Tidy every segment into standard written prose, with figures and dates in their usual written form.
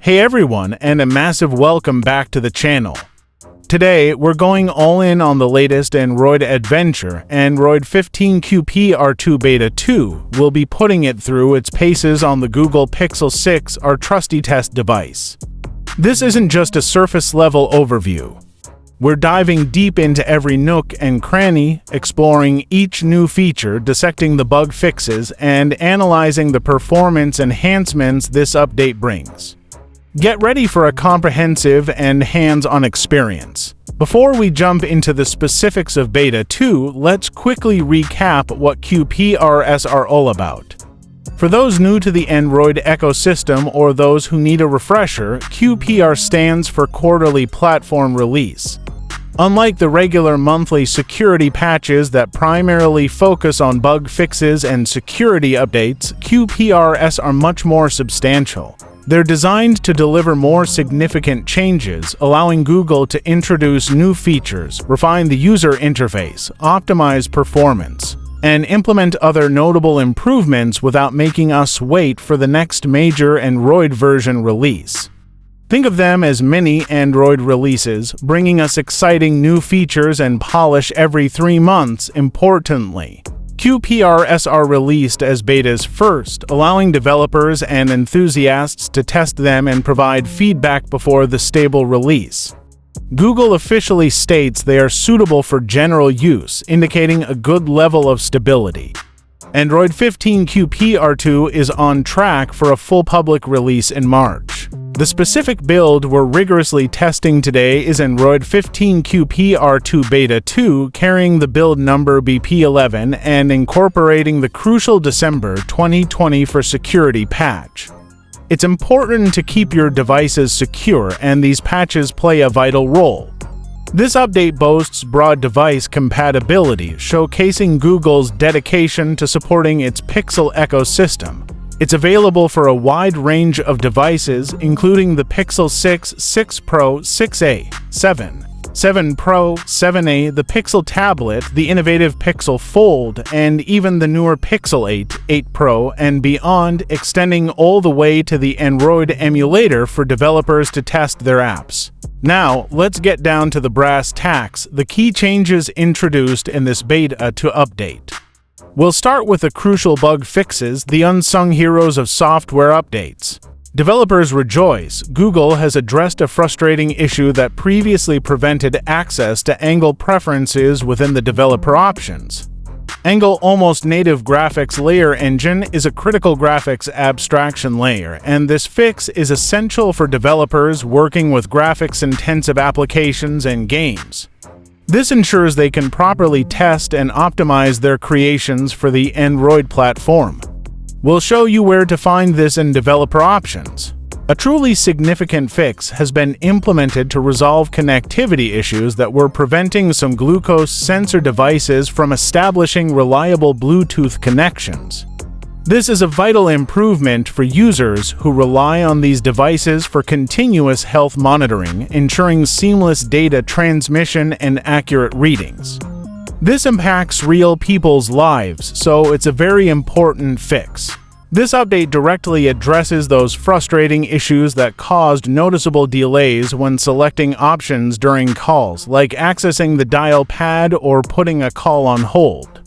Hey everyone, and a massive welcome back to the channel. Today, we're going all in on the latest Android adventure, Android 15 QPR2 Beta 2. We'll be putting it through its paces on the Google Pixel 6, our trusty test device. This isn't just a surface-level overview. We're diving deep into every nook and cranny, exploring each new feature, dissecting the bug fixes, and analyzing the performance enhancements this update brings. Get ready for a comprehensive and hands-on experience. Before we jump into the specifics of Beta 2, let's quickly recap what QPRs are all about. For those new to the Android ecosystem or those who need a refresher, QPR stands for Quarterly Platform Release. Unlike the regular monthly security patches that primarily focus on bug fixes and security updates, QPRs are much more substantial. They're designed to deliver more significant changes, allowing Google to introduce new features, refine the user interface, optimize performance, and implement other notable improvements without making us wait for the next major Android version release. Think of them as mini Android releases, bringing us exciting new features and polish every 3 months. Importantly, QPRs are released as betas first, allowing developers and enthusiasts to test them and provide feedback before the stable release. Google officially states they are suitable for general use, indicating a good level of stability. Android 15 QPR2 is on track for a full public release in March. The specific build we're rigorously testing today is Android 15 QPR2 Beta 2, carrying the build number BP11 and incorporating the crucial December 2020 for security patch. It's important to keep your devices secure, and these patches play a vital role. This update boasts broad device compatibility, showcasing Google's dedication to supporting its Pixel ecosystem. It's available for a wide range of devices, including the Pixel 6, 6 Pro, 6a, 7, 7 Pro, 7a, the Pixel tablet, the innovative Pixel Fold, and even the newer Pixel 8, 8 Pro, and beyond, extending all the way to the Android emulator for developers to test their apps. Now, let's get down to the brass tacks, the key changes introduced in this beta to update. We'll start with the crucial bug fixes, the unsung heroes of software updates. Developers rejoice. Google has addressed a frustrating issue that previously prevented access to Angle preferences within the developer options. Angle Almost Native Graphics Layer Engine is a critical graphics abstraction layer, and this fix is essential for developers working with graphics-intensive applications and games. This ensures they can properly test and optimize their creations for the Android platform. We'll show you where to find this in developer options. A truly significant fix has been implemented to resolve connectivity issues that were preventing some glucose sensor devices from establishing reliable Bluetooth connections. This is a vital improvement for users who rely on these devices for continuous health monitoring, ensuring seamless data transmission and accurate readings. This impacts real people's lives, so it's a very important fix. This update directly addresses those frustrating issues that caused noticeable delays when selecting options during calls, like accessing the dial pad or putting a call on hold.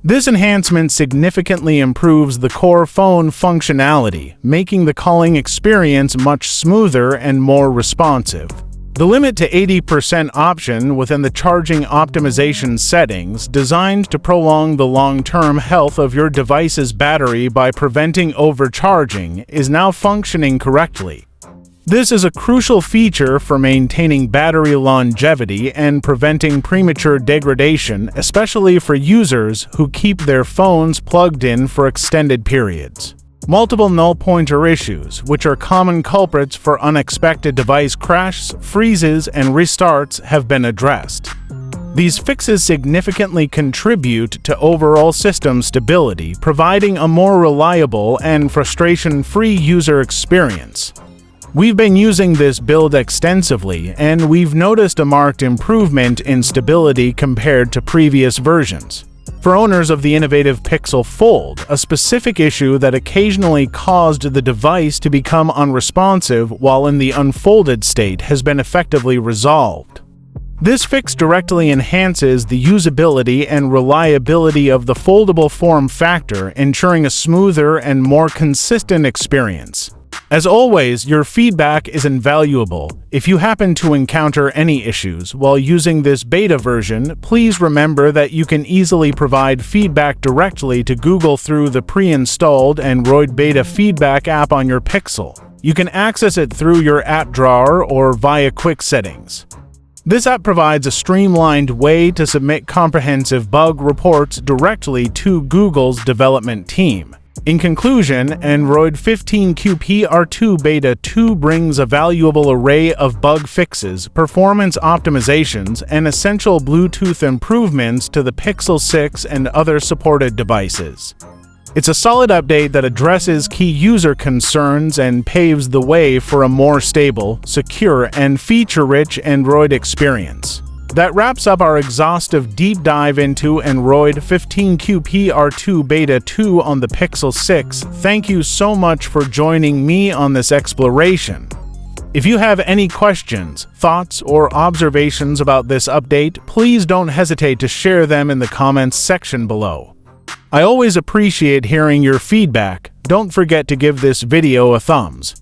This enhancement significantly improves the core phone functionality, making the calling experience much smoother and more responsive. The limit to 80% option within the charging optimization settings, designed to prolong the long-term health of your device's battery by preventing overcharging, is now functioning correctly. This is a crucial feature for maintaining battery longevity and preventing premature degradation, especially for users who keep their phones plugged in for extended periods. Multiple null pointer issues, which are common culprits for unexpected device crashes, freezes, and restarts, have been addressed. These fixes significantly contribute to overall system stability, providing a more reliable and frustration-free user experience. We've been using this build extensively, and we've noticed a marked improvement in stability compared to previous versions. For owners of the innovative Pixel Fold, a specific issue that occasionally caused the device to become unresponsive while in the unfolded state has been effectively resolved. This fix directly enhances the usability and reliability of the foldable form factor, ensuring a smoother and more consistent experience. As always, your feedback is invaluable. If you happen to encounter any issues while using this beta version, please remember that you can easily provide feedback directly to Google through the pre-installed Android Beta Feedback app on your Pixel. You can access it through your app drawer or via quick settings. This app provides a streamlined way to submit comprehensive bug reports directly to Google's development team. In conclusion, Android 15 QPR2 Beta 2 brings a valuable array of bug fixes, performance optimizations, and essential Bluetooth improvements to the Pixel 6 and other supported devices. It's a solid update that addresses key user concerns and paves the way for a more stable, secure, and feature-rich Android experience. That wraps up our exhaustive deep dive into Android 15 QPR2 Beta 2 on the Pixel 6. Thank you so much for joining me on this exploration. If you have any questions, thoughts, or observations about this update, please don't hesitate to share them in the comments section below. I always appreciate hearing your feedback. Don't forget to give this video a thumbs